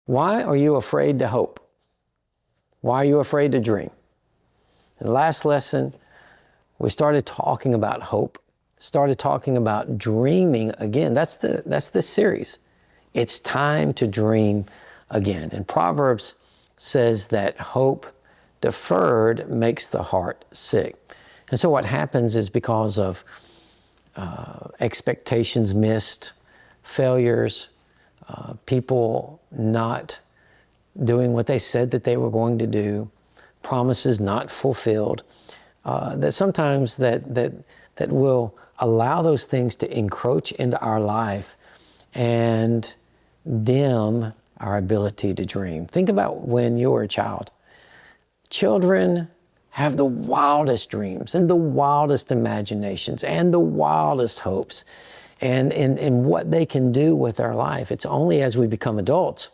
Why are you afraid to hope? Why are you afraid to dream? In the last lesson, we started talking about hope, started talking about dreaming again. That's this series. It's time to dream again. And Proverbs says that hope deferred makes the heart sick. And so what happens is because of expectations missed, failures, people not doing what they said that they were going to do, promises not fulfilled, that sometimes that will allow those things to encroach into our life and dim our ability to dream. Think about when you were a child. Children have the wildest dreams and the wildest imaginations and the wildest hopes and what they can do with their life. It's only as we become adults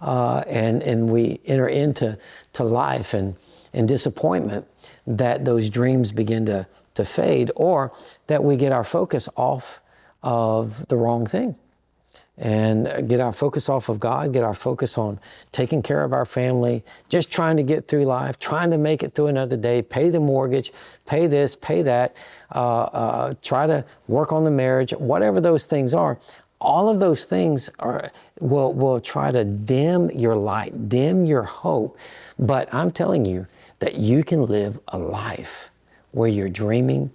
and we enter into life and disappointment that those dreams begin to fade, or that we get our focus off of the wrong thing and get our focus off of God, get our focus on taking care of our family, just trying to get through life, trying to make it through another day, pay the mortgage, pay this, pay that, try to work on the marriage, whatever those things are. All of those things will try to dim your light, dim your hope. But I'm telling you that you can live a life where you're dreaming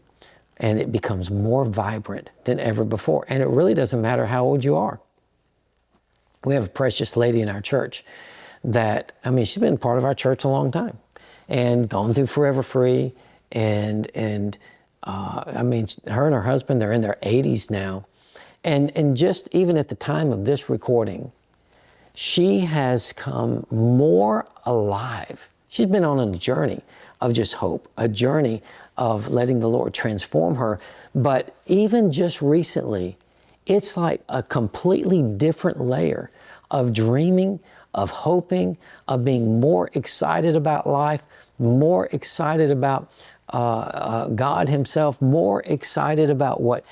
and it becomes more vibrant than ever before. And it really doesn't matter how old you are. We have a precious lady in our church that, she's been part of our church a long time and gone through Forever Free. And her and her husband, they're in their 80s now. And just even at the time of this recording, she has come more alive. She's been on a journey of just hope, a journey of letting the Lord transform her. But even just recently, it's like a completely different layer of dreaming, of hoping, of being more excited about life, more excited about God Himself, more excited about what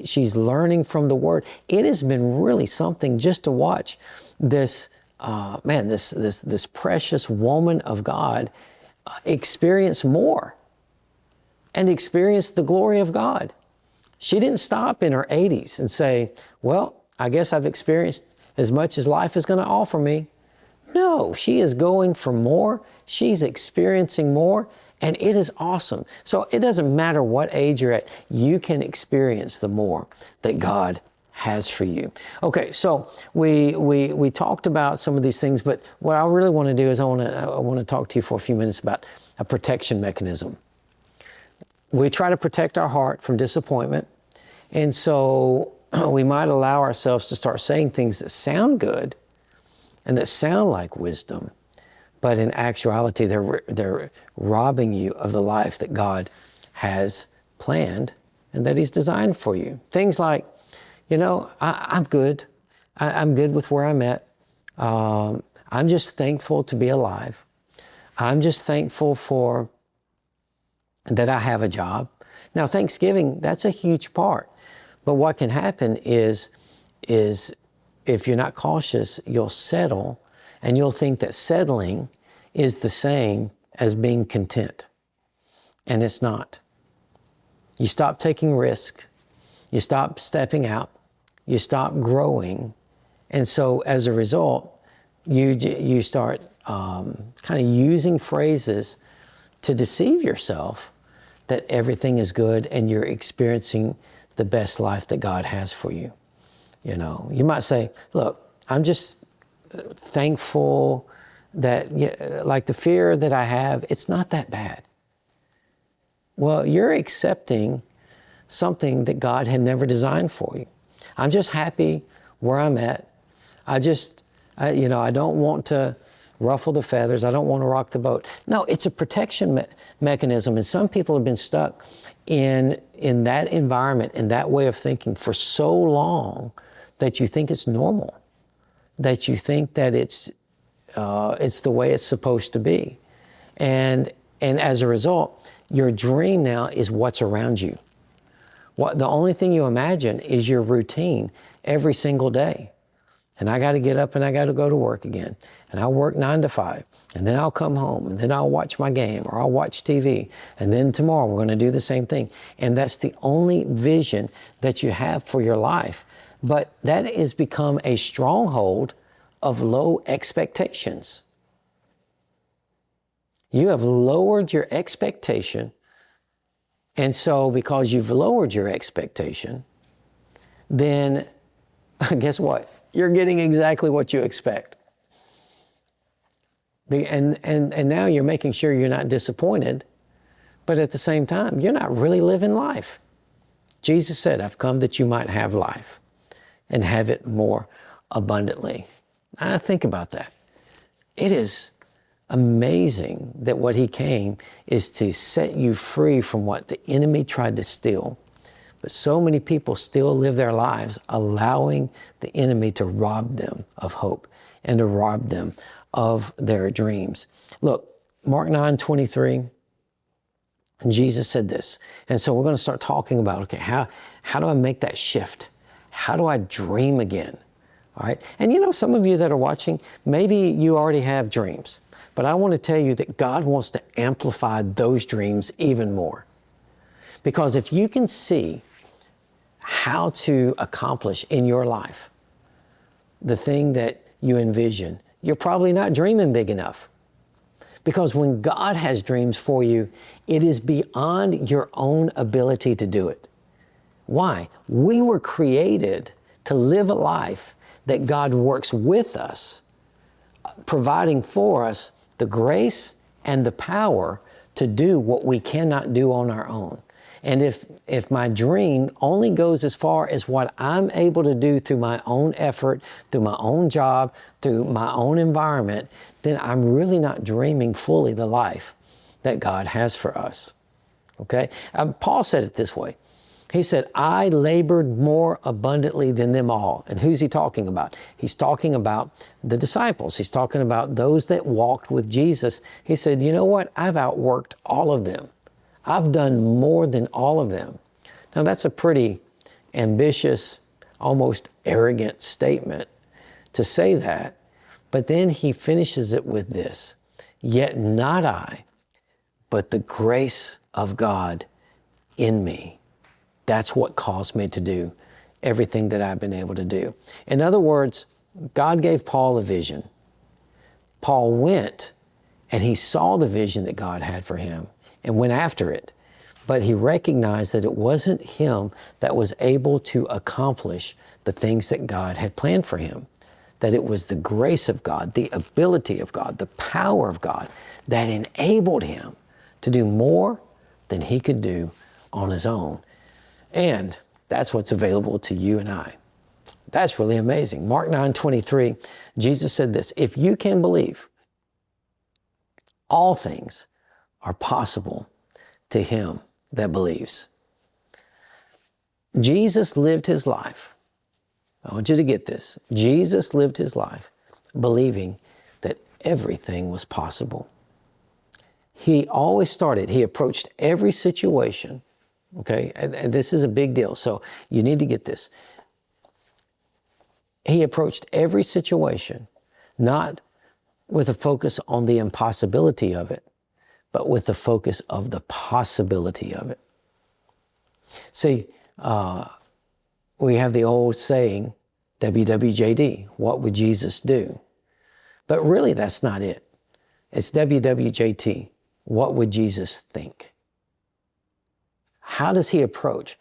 she's learning from the Word. It has been really something just to watch this this precious woman of God experience more and experience the glory of God. She didn't stop in her 80s and say, well, I guess I've experienced as much as life is going to offer me. No, she is going for more. She's experiencing more, and it is awesome. So it doesn't matter what age you're at, you can experience the more that God has for you. Okay, so we talked about some of these things, but what I really want to do is I want to talk to you for a few minutes about a protection mechanism. We try to protect our heart from disappointment, and so we might allow ourselves to start saying things that sound good and that sound like wisdom, but in actuality, they're robbing you of the life that God has planned and that He's designed for you. Things like, I'm good. I'm good with where I'm at. I'm just thankful to be alive. I'm just thankful for that I have a job. Now, Thanksgiving, that's a huge part. But what can happen is if you're not cautious, you'll settle, and you'll think that settling is the same as being content. And it's not. You stop taking risk. You stop stepping out. You stop growing. And so as a result, you start kind of using phrases to deceive yourself that everything is good and you're experiencing the best life that God has for you. You might say, look, I'm just thankful that, like the fear that I have, it's not that bad. Well, you're accepting something that God had never designed for you. I'm just happy where I'm at. I don't want to ruffle the feathers. I don't want to rock the boat. No, it's a protection mechanism. And some people have been stuck in that environment, in that way of thinking for so long that you think it's normal, that you think that it's the way it's supposed to be. And as a result, your dream now is what's around you. The only thing you imagine is your routine every single day. and I got to get up and I got to go to work again. And I'll work 9 to 5. And then I'll come home and then I'll watch my game or I'll watch TV. And then tomorrow we're going to do the same thing. And that's the only vision that you have for your life. But that has become a stronghold of low expectations. You have lowered your expectation. And so because you've lowered your expectation, then guess what? You're getting exactly what you expect. And now you're making sure you're not disappointed, but at the same time, you're not really living life. Jesus said, I've come that you might have life and have it more abundantly. I think about that. It is amazing that what he came is to set you free from what the enemy tried to steal. But so many people still live their lives allowing the enemy to rob them of hope and to rob them of their dreams. Look, Mark 9:23, Jesus said this. And so we're going to start talking about, okay, how do I make that shift? How do I dream again? All right. And you know, some of you that are watching, maybe you already have dreams, but I want to tell you that God wants to amplify those dreams even more. Because if you can see how to accomplish in your life the thing that you envision, you're probably not dreaming big enough. Because when God has dreams for you, it is beyond your own ability to do it. Why? We were created to live a life that God works with us, providing for us the grace and the power to do what we cannot do on our own. And if my dream only goes as far as what I'm able to do through my own effort, through my own job, through my own environment, then I'm really not dreaming fully the life that God has for us. Okay? Paul said it this way. He said, I labored more abundantly than them all. And who's he talking about? He's talking about the disciples. He's talking about those that walked with Jesus. He said, you know what? I've outworked all of them. I've done more than all of them. Now that's a pretty ambitious, almost arrogant statement to say that. But then he finishes it with this, yet not I, but the grace of God in me. That's what caused me to do everything that I've been able to do. In other words, God gave Paul a vision. Paul went and he saw the vision that God had for him and went after it. But he recognized that it wasn't him that was able to accomplish the things that God had planned for him. That it was the grace of God, the ability of God, the power of God that enabled him to do more than he could do on his own. And that's what's available to you and I. That's really amazing. Mark 9:23, Jesus said this, if you can believe, all things are possible to him that believes. Jesus lived his life. I want you to get this. Jesus lived his life believing that everything was possible. He approached every situation, okay? And this is a big deal, so you need to get this. He approached every situation, not with a focus on the impossibility of it, but with the focus of the possibility of it. See, we have the old saying, WWJD, what would Jesus do? But really, that's not it. It's WWJT, what would Jesus think? How does he approach?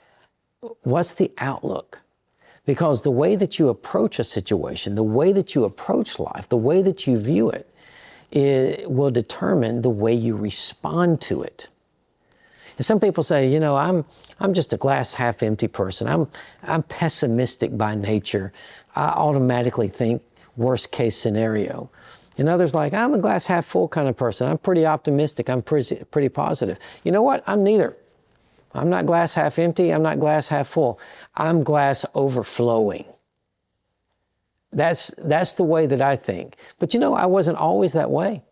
What's the outlook? Because the way that you approach a situation, the way that you approach life, the way that you view it, will determine the way you respond to it. And some people say, you know, I'm just a glass half empty person. I'm pessimistic by nature. I automatically think worst case scenario. And others like, I'm a glass half full kind of person. I'm pretty optimistic. I'm pretty positive. You know what? I'm neither. I'm not glass half empty. I'm not glass half full. I'm glass overflowing. That's the way that I think. But you know, I wasn't always that way.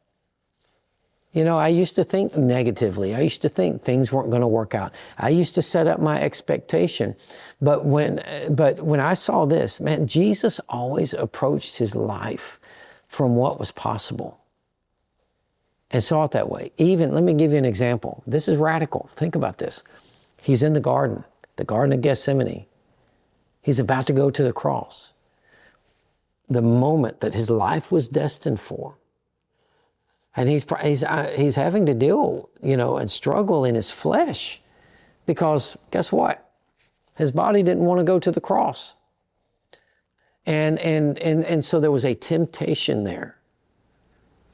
I used to think negatively. I used to think things weren't going to work out. I used to set up my expectation. But when I saw this, man, Jesus always approached his life from what was possible and saw it that way. Even, let me give you an example. This is radical. Think about this. He's in the Garden of Gethsemane. He's about to go to the cross. The moment that his life was destined for. And he's having to deal, and struggle in his flesh because guess what? His body didn't want to go to the cross. And so there was a temptation there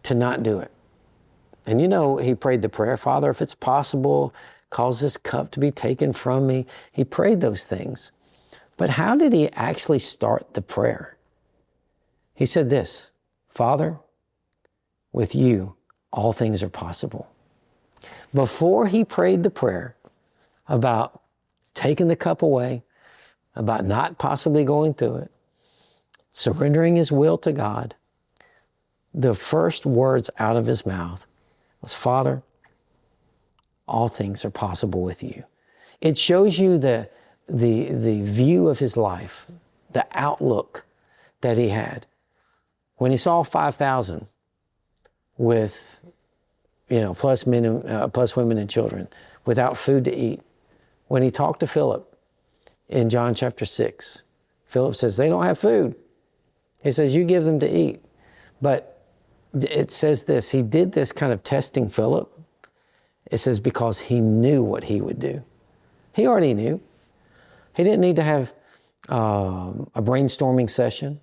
to not do it. And he prayed the prayer, Father, if it's possible, cause this cup to be taken from me. He prayed those things. But how did he actually start the prayer? He said this, Father, with you, all things are possible. Before he prayed the prayer about taking the cup away, about not possibly going through it, surrendering his will to God, the first words out of his mouth was, Father, all things are possible with you. It shows you the view of his life, the outlook that he had. When he saw 5,000 with, plus women and children, without food to eat. When he talked to Philip in John chapter 6, Philip says, they don't have food. He says, you give them to eat. But it says this, he did this kind of testing Philip. It says, because he knew what he would do. He already knew. He didn't need to have a brainstorming session.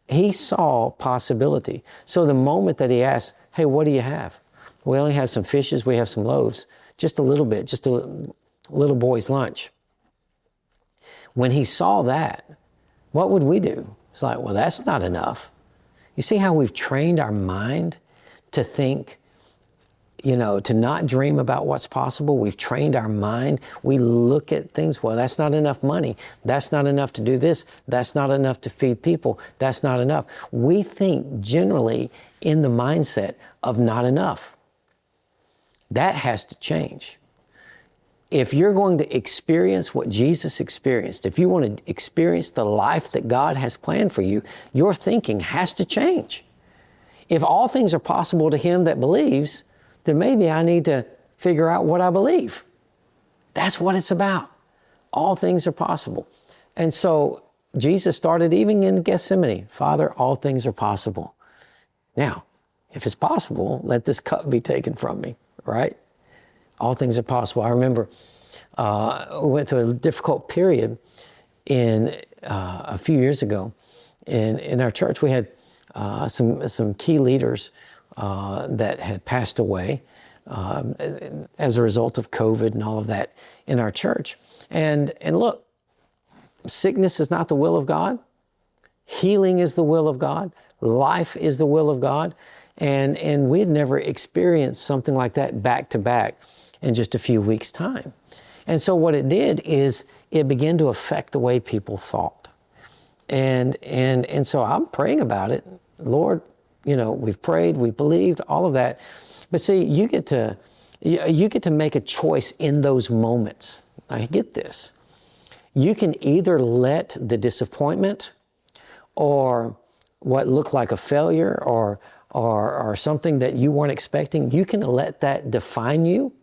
He saw possibility. So the moment that he asked, hey, what do you have? We only have some fishes, we have some loaves, just a little bit, just a little boy's lunch. When he saw that, what would we do? It's like, well, that's not enough. You see how we've trained our mind to think, to not dream about what's possible. We've trained our mind. We look at things, well, that's not enough money. That's not enough to do this. That's not enough to feed people. That's not enough. We think generally in the mindset of not enough. That has to change. If you're going to experience what Jesus experienced, if you want to experience the life that God has planned for you, your thinking has to change. If all things are possible to him that believes, then maybe I need to figure out what I believe. That's what it's about. All things are possible. And so Jesus started even in Gethsemane, Father, all things are possible. Now, if it's possible, let this cup be taken from me, right? All things are possible. I remember we went through a difficult period a few years ago. In our church, we had some key leaders that had passed away as a result of COVID and all of that in our church. And look, sickness is not the will of God. Healing is the will of God. Life is the will of God. And we'd never experienced something like that back to back in just a few weeks' time. And so what it did is it began to affect the way people thought. And so I'm praying about it. Lord, we've prayed, we believed, all of that. But see, you get to make a choice in those moments. I get this. You can either let the disappointment or what looked like a failure or something that you weren't expecting, you can let that define you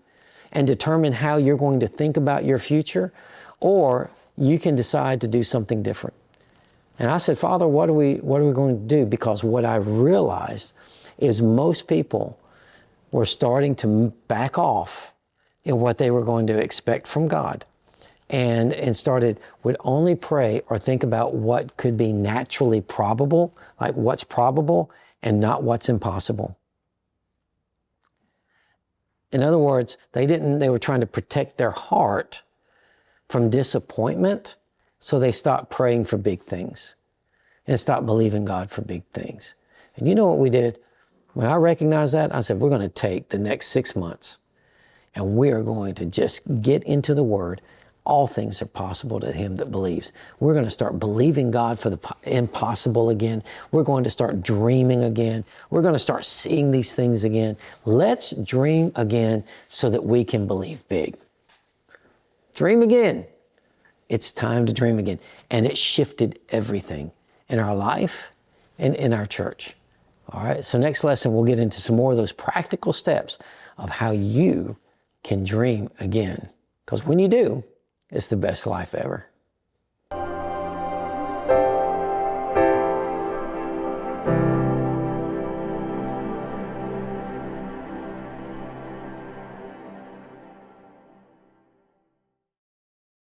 and determine how you're going to think about your future, or you can decide to do something different. And I said, Father, what are we going to do? Because what I realized is most people were starting to back off in what they were going to expect from God and would only pray or think about what could be naturally probable, like what's probable and not what's impossible. In other words, they were trying to protect their heart from disappointment, so they stopped praying for big things and stopped believing God for big things. And you know what we did? When I recognized that, I said, we're going to take the next 6 months and we are going to just get into the Word All things are possible to him that believes. We're going to start believing God for the impossible again. We're going to start dreaming again. We're going to start seeing these things again. Let's dream again so that we can believe big. Dream again. It's time to dream again. And it shifted everything in our life and in our church. All right, so next lesson, we'll get into some more of those practical steps of how you can dream again. Because when you do, it's the best life ever.